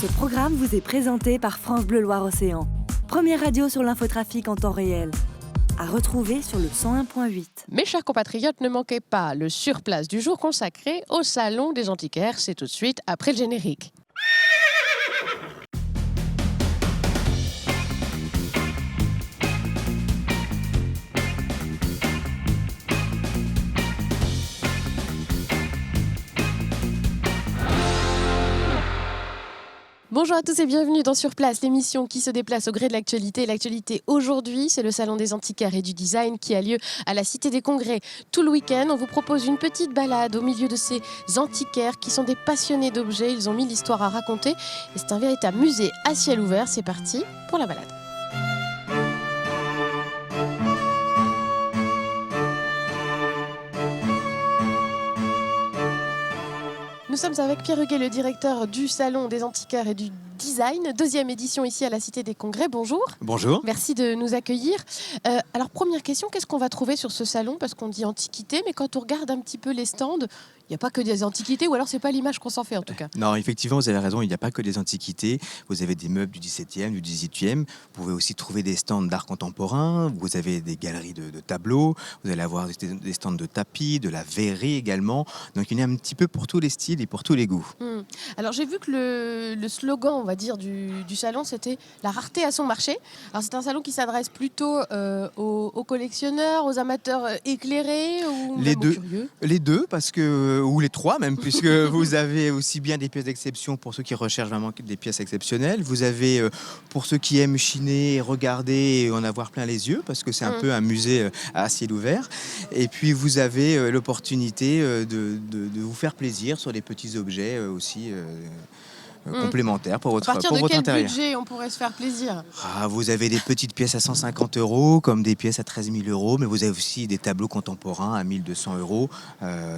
Ce programme vous est présenté par France Bleu Loire-Océan. Première radio sur l'infotrafic en temps réel. À retrouver sur le 101.8. Mes chers compatriotes, ne manquez pas le surplace du jour consacré au Salon des Antiquaires. C'est tout de suite après le générique. Bonjour à tous et bienvenue dans Surplace, l'émission qui se déplace au gré de l'actualité. L'actualité aujourd'hui, c'est le Salon des Antiquaires et du Design qui a lieu à la Cité des Congrès tout le week-end. On vous propose une petite balade au milieu de ces antiquaires qui sont des passionnés d'objets. Ils ont mis l'histoire à raconter et c'est un véritable musée à ciel ouvert. C'est parti pour la balade. Nous sommes avec Pierre Huguet, le directeur du Salon des Antiquaires et du Design, deuxième édition ici à la Cité des Congrès. Bonjour. Bonjour. Merci de nous accueillir. Alors première question, qu'est-ce qu'on va trouver sur ce salon? Parce qu'on dit antiquité, mais quand on regarde un petit peu les stands, il n'y a pas que des antiquités, ou alors c'est pas l'image qu'on s'en fait en tout cas. Non, effectivement, vous avez raison, il n'y a pas que des antiquités. Vous avez des meubles du 17e, du 18e. Vous pouvez aussi trouver des stands d'art contemporain. Vous avez des galeries de tableaux. Vous allez avoir des stands de tapis, de la verrerie également. Donc il y en a un petit peu pour tous les styles et pour tous les goûts. Alors j'ai vu que le slogan, on va dire, du salon, c'était la rareté à son marché. Alors c'est un salon qui s'adresse plutôt aux collectionneurs, aux amateurs éclairés ou Les même aux deux. curieux. Les deux, parce que, ou les trois même, puisque vous avez aussi bien des pièces d'exception pour ceux qui recherchent vraiment des pièces exceptionnelles. Vous avez pour ceux qui aiment chiner, regarder et en avoir plein les yeux, parce que c'est un peu un musée à ciel ouvert. Et puis vous avez l'opportunité de vous faire plaisir sur des petits objets aussi complémentaires pour À votre, partir pour de votre quel intérieur. budget on pourrait se faire plaisir? Vous avez des petites pièces à 150 €, comme des pièces à 13 000 €, mais vous avez aussi des tableaux contemporains à 1 200 €.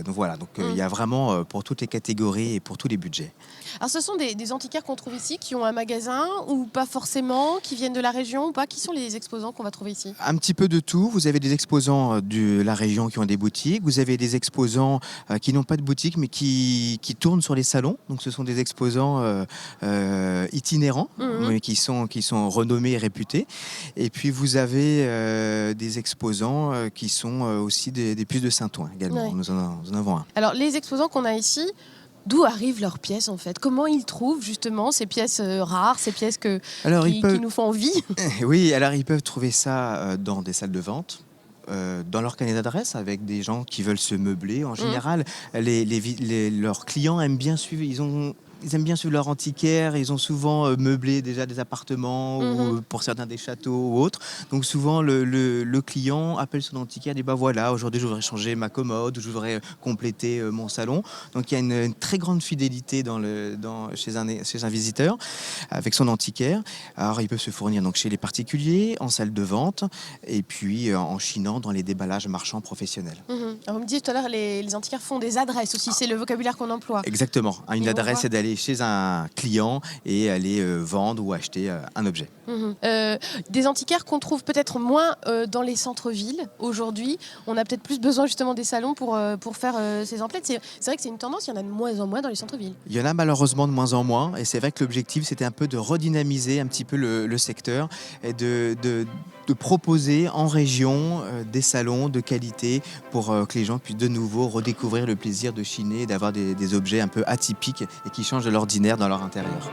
Donc voilà, il y a vraiment pour toutes les catégories et pour tous les budgets. Alors ce sont des antiquaires qu'on trouve ici, qui ont un magasin ou pas forcément, qui viennent de la région ou pas? Qui sont les exposants qu'on va trouver ici? Un petit peu de tout. Vous avez des exposants de la région qui ont des boutiques. Vous avez des exposants qui n'ont pas de boutique, mais qui tournent sur les salons. Donc ce sont des exposants itinérants, mais qui sont renommés et réputés. Et puis vous avez des exposants qui sont aussi des puces de Saint-Ouen également. Ouais. Nous en avons un. Alors les exposants qu'on a ici, d'où arrivent leurs pièces en fait? Comment ils trouvent justement ces pièces rares, ces pièces qui nous font envie? Oui, alors ils peuvent trouver ça dans des salles de vente. Dans leur carnet d'adresse avec des gens qui veulent se meubler. En général, leurs clients aiment bien suivre, ils aiment bien suivre leur antiquaire, ils ont souvent meublé déjà des appartements ou pour certains des châteaux ou autres. Donc souvent le client appelle son antiquaire et dit voilà, aujourd'hui je voudrais changer ma commode ou je voudrais compléter mon salon. Donc il y a une très grande fidélité chez un visiteur avec son antiquaire. Alors ils peuvent se fournir donc chez les particuliers, en salle de vente et puis en chinant dans les déballages marchands professionnels. Alors vous me disiez tout à l'heure, les antiquaires font des adresses aussi, c'est le vocabulaire qu'on emploie. Exactement. Une Et on adresse, voit- c'est d'aller chez un client et aller vendre ou acheter un objet. Des antiquaires qu'on trouve peut-être moins dans les centres-villes aujourd'hui. On a peut-être plus besoin justement des salons pour faire ces emplettes. C'est vrai que c'est une tendance, il y en a de moins en moins dans les centres-villes. Il y en a malheureusement de moins en moins et c'est vrai que l'objectif c'était un peu de redynamiser un petit peu le secteur et de proposer en région des salons de qualité pour que les gens puissent de nouveau redécouvrir le plaisir de chiner et d'avoir des objets un peu atypiques et qui changent de l'ordinaire dans leur intérieur.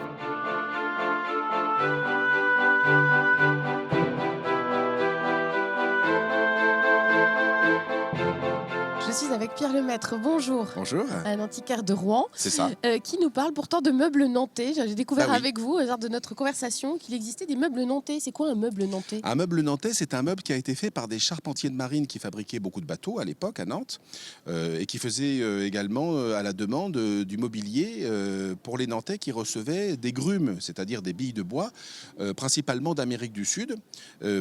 Je suis avec Pierre Lemaître, bonjour. Bonjour, Un antiquaire de Rouen, c'est ça. qui nous parle pourtant de meubles nantais. J'ai découvert Bah oui. avec vous, au hasard de notre conversation, qu'il existait des meubles nantais. C'est quoi un meuble nantais? Un meuble nantais, c'est un meuble qui a été fait par des charpentiers de marine qui fabriquaient beaucoup de bateaux à l'époque à Nantes et qui faisaient également à la demande du mobilier pour les Nantais qui recevaient des grumes, c'est-à-dire des billes de bois, principalement d'Amérique du Sud,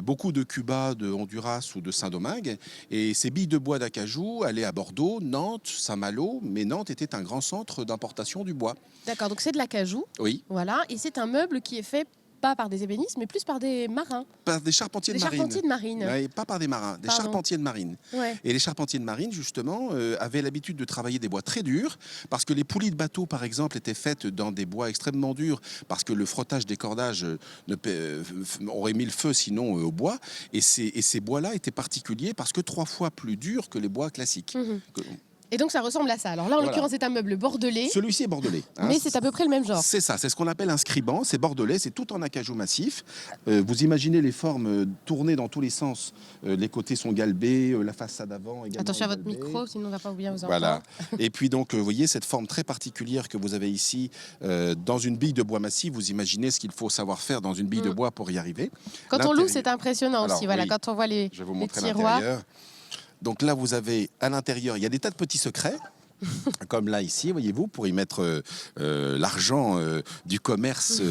beaucoup de Cuba, de Honduras ou de Saint-Domingue. Et ces billes de bois d'acajou allaient à Bordeaux, Nantes, Saint-Malo, mais Nantes était un grand centre d'importation du bois. D'accord, donc c'est de l'acajou, Oui. voilà, et c'est un meuble qui est fait pas par des ébénistes, mais plus par des marins. Par des charpentiers Des de marine. charpentiers de marine. Ouais, pas par des marins, des Pardon. charpentiers de marine. Ouais. Et les charpentiers de marine, justement, avaient l'habitude de travailler des bois très durs, parce que les poulies de bateaux, par exemple, étaient faites dans des bois extrêmement durs, parce que le frottage des cordages aurait mis le feu sinon au bois. Et ces bois-là étaient particuliers parce que 3 fois plus durs que les bois classiques. Et donc ça ressemble à ça. Alors là, en Voilà. l'occurrence, c'est un meuble bordelais, Celui-ci est bordelais. hein. mais c'est à peu près le même genre. C'est ça, c'est ce qu'on appelle un scriban, c'est bordelais, c'est tout en acajou massif. Vous imaginez les formes tournées dans tous les sens. Les côtés sont galbés, la façade avant également. Attention à votre galbée. micro, sinon on va pas bien vous entendre. Voilà. Et puis donc, vous voyez cette forme très particulière que vous avez ici dans une bille de bois massif. Vous imaginez ce qu'il faut savoir faire dans une bille de bois pour y arriver. Quand on l'ouvre, L'intérieur- c'est impressionnant Alors, aussi. Voilà, oui. quand on voit les Je vais vous les montrer tiroirs. l'intérieur. Donc là, vous avez à l'intérieur, il y a des tas de petits secrets. Comme là ici, voyez-vous, pour y mettre l'argent du commerce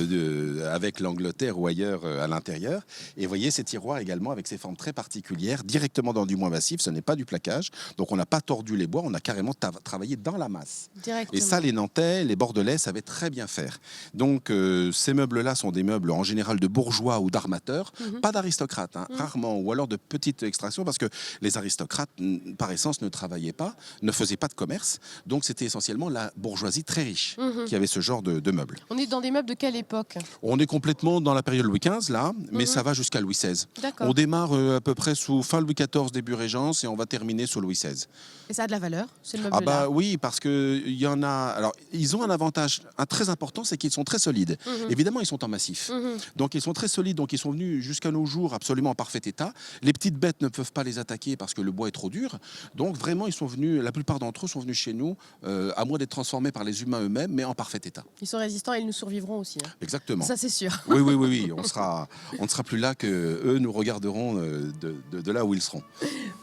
avec l'Angleterre ou ailleurs à l'intérieur. Et voyez ces tiroirs également avec ces formes très particulières, directement dans du bois massif. Ce n'est pas du plaquage, donc on n'a pas tordu les bois, on a carrément travaillé dans la masse. Directement. Et ça, les Nantais, les Bordelais savaient très bien faire. Donc ces meubles-là sont des meubles en général de bourgeois ou d'armateurs, pas d'aristocrates, rarement, ou alors de petites extractions, parce que les aristocrates, par essence, ne travaillaient pas, ne faisaient pas de commerce. Donc c'était essentiellement la bourgeoisie très riche qui avait ce genre de meubles. On est dans des meubles de quelle époque? On est complètement dans la période Louis XV là, mais ça va jusqu'à Louis XVI. D'accord. On démarre à peu près sous fin Louis XIV, début Régence, et on va terminer sous Louis XVI. Et ça a de la valeur, ce meuble-là? Ah bah oui, parce que il y en a. Alors ils ont un avantage très important, c'est qu'ils sont très solides. Évidemment, ils sont en massif, donc ils sont très solides. Donc ils sont venus jusqu'à nos jours absolument en parfait état. Les petites bêtes ne peuvent pas les attaquer parce que le bois est trop dur. Donc vraiment, ils sont venus. La plupart d'entre eux sont venus chez nous, à moins d'être transformés par les humains eux-mêmes, mais en parfait état. Ils sont résistants et ils nous survivront aussi. Hein. Exactement. Ça, c'est sûr. Oui. On ne sera plus là que eux nous regarderont de là où ils seront.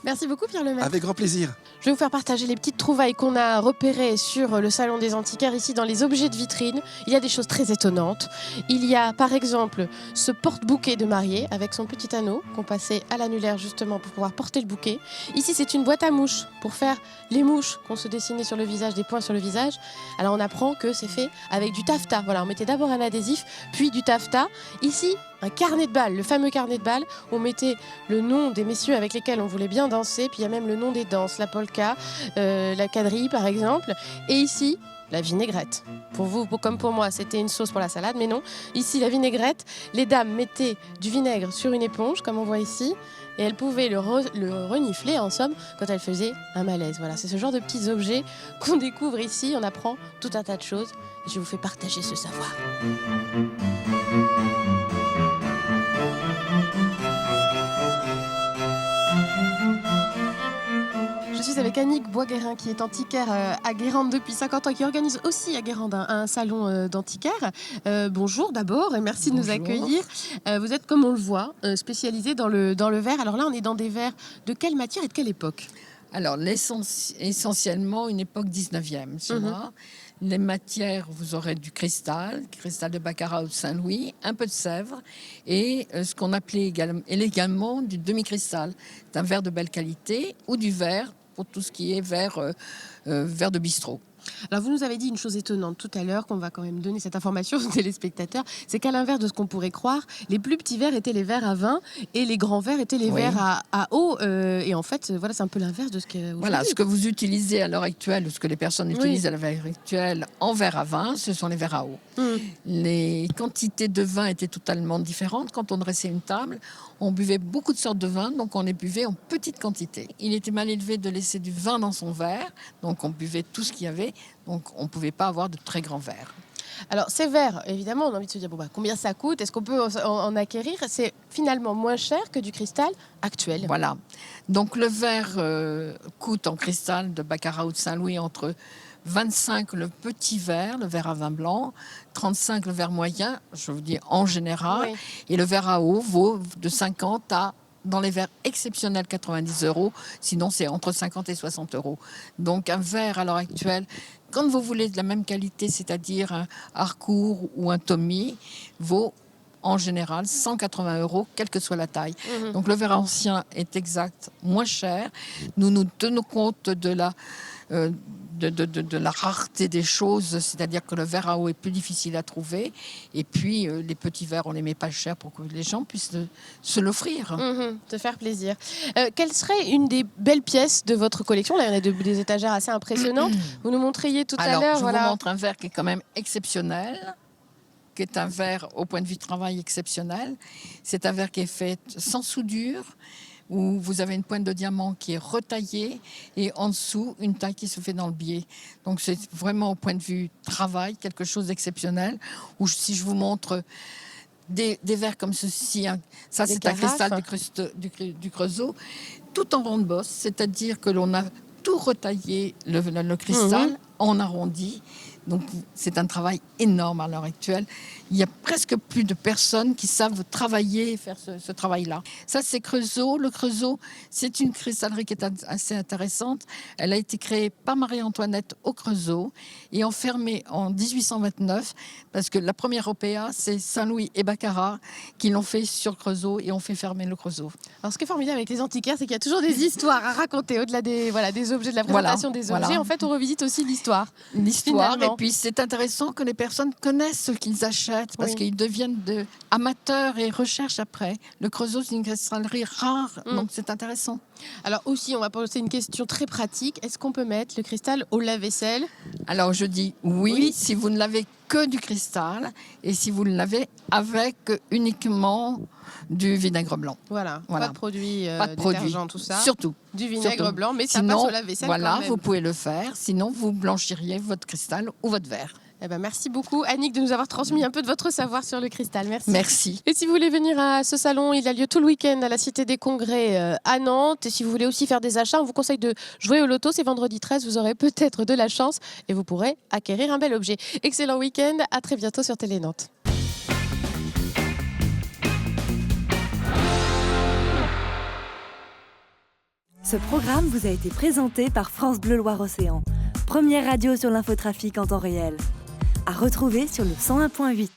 Merci beaucoup, Pierre Lemaître. Avec grand plaisir. Je vais vous faire partager les petites trouvailles qu'on a repérées sur le Salon des Antiquaires, ici dans les objets de vitrine. Il y a des choses très étonnantes. Il y a par exemple ce porte-bouquet de mariée avec son petit anneau qu'on passait à l'annulaire justement pour pouvoir porter le bouquet. Ici, c'est une boîte à mouches pour faire les mouches qu'on se dessinait sur le visage, des points sur le visage. Alors on apprend que c'est fait avec du taffetas. Voilà, on mettait d'abord un adhésif, puis du taffetas. Ici, un carnet de balles, le fameux carnet de balles où on mettait le nom des messieurs avec lesquels on voulait bien danser, puis il y a même le nom des danses, la polka, la quadrille par exemple. Et ici, la vinaigrette. Pour vous, comme pour moi, c'était une sauce pour la salade, mais non. Ici, la vinaigrette, les dames mettaient du vinaigre sur une éponge, comme on voit ici, et elles pouvaient le renifler, en somme, quand elles faisaient un malaise. Voilà, c'est ce genre de petits objets qu'on découvre ici. On apprend tout un tas de choses. Et je vous fais partager ce savoir. Je suis avec Annick Boisguérin qui est antiquaire à Guérande depuis 50 ans, qui organise aussi à Guérande un salon d'antiquaires. Bonjour d'abord et merci de nous accueillir. Vous êtes, comme on le voit, spécialisé dans le verre. Alors là, on est dans des verres de quelle matière et de quelle époque? Alors, essentiellement une époque 19e, tu vois. Les matières, vous aurez du cristal de Baccarat ou de Saint-Louis, un peu de sèvres et ce qu'on appelait également du demi-cristal. C'est un verre de belle qualité ou du verre pour tout ce qui est verre de bistrot. Alors, vous nous avez dit une chose étonnante tout à l'heure, qu'on va quand même donner cette information aux téléspectateurs, c'est qu'à l'inverse de ce qu'on pourrait croire, les plus petits verres étaient les verres à vin et les grands verres étaient les verres à eau. Et en fait, voilà, c'est un peu l'inverse de ce que vous Voilà, ce que vous utilisez à l'heure actuelle, ou ce que les personnes utilisent à l'heure actuelle en verre à vin, ce sont les verres à eau. Les quantités de vin étaient totalement différentes. Quand on dressait une table, on buvait beaucoup de sortes de vin, donc on les buvait en petite quantité. Il était mal élevé de laisser du vin dans son verre, donc on buvait tout ce qu'il y avait, donc on ne pouvait pas avoir de très grands verres. Alors, ces verres, évidemment, on a envie de se dire, combien ça coûte? Est-ce qu'on peut en acquérir? C'est finalement moins cher que du cristal actuel. Voilà. Donc, le verre coûte en cristal de Baccarat ou de Saint-Louis entre 25 le petit verre, le verre à vin blanc, 35 le verre moyen, je vous dis en général, et le verre à eau vaut de 50 à, dans les verres exceptionnels, 90 €, sinon c'est entre 50 et 60 €. Donc un verre à l'heure actuelle, quand vous voulez de la même qualité, c'est-à-dire un Harcourt ou un Tommy, vaut en général 180 €, quelle que soit la taille. Donc le verre ancien est exact, moins cher. Nous nous tenons compte de de la rareté des choses, c'est-à-dire que le verre à eau est plus difficile à trouver. Et puis, les petits verres, on les met pas cher pour que les gens puissent se l'offrir. Te faire plaisir. Quelle serait une des belles pièces de votre collection? Là, il y en a des étagères assez impressionnantes. Vous nous montriez tout à l'heure. Je vous montre un verre qui est quand même exceptionnel, qui est un verre au point de vue travail exceptionnel. C'est un verre qui est fait sans soudure, où vous avez une pointe de diamant qui est retaillée et en dessous, une taille qui se fait dans le biais. Donc c'est vraiment au point de vue travail, quelque chose d'exceptionnel. Ou si je vous montre des verres comme ceci, ça Des c'est un carafes. cristal du Creusot, tout en ronde bosse, c'est-à-dire que l'on a tout retaillé le cristal en arrondi. Donc c'est un travail énorme à l'heure actuelle. Il y a presque plus de personnes qui savent travailler et faire ce travail-là. Ça, c'est Creusot. Le Creusot, c'est une cristallerie qui est assez intéressante. Elle a été créée par Marie-Antoinette au Creusot et enfermée en 1829, parce que la première OPA, c'est Saint-Louis et Baccarat qui l'ont fait sur Creusot et ont fait fermer le Creusot. Alors, ce qui est formidable avec les antiquaires, c'est qu'il y a toujours des histoires à raconter au-delà des objets, de la présentation des objets. voilà. En fait, on revisite aussi l'histoire. L'histoire, Finalement. et puis c'est intéressant que les personnes connaissent ce qu'ils achètent, parce Oui. qu'ils deviennent amateurs et recherchent après. Le Creusot, c'est une cristallerie rare, donc c'est intéressant. Alors aussi, on va poser une question très pratique. Est-ce qu'on peut mettre le cristal au lave-vaisselle? Alors je dis oui, Oui. si vous ne l'avez que du cristal, et si vous l'avez avec uniquement du vinaigre blanc. Voilà. Voilà. Pas de produits Pas de produits, détergents, tout ça. surtout. Du vinaigre Surtout. blanc, mais ça Sinon, passe au lave-vaisselle voilà, quand même. vous pouvez le faire. Sinon, vous blanchiriez votre cristal ou votre verre. Eh ben, merci beaucoup, Annick, de nous avoir transmis un peu de votre savoir sur le cristal. Merci. Merci. Et si vous voulez venir à ce salon, il a lieu tout le week-end à la Cité des Congrès à Nantes. Et si vous voulez aussi faire des achats, on vous conseille de jouer au loto. C'est vendredi 13, vous aurez peut-être de la chance et vous pourrez acquérir un bel objet. Excellent week-end, à très bientôt sur Télé Nantes. Ce programme vous a été présenté par France Bleu Loire-Océan, première radio sur l'infotrafic en temps réel. À retrouver sur le 101.8.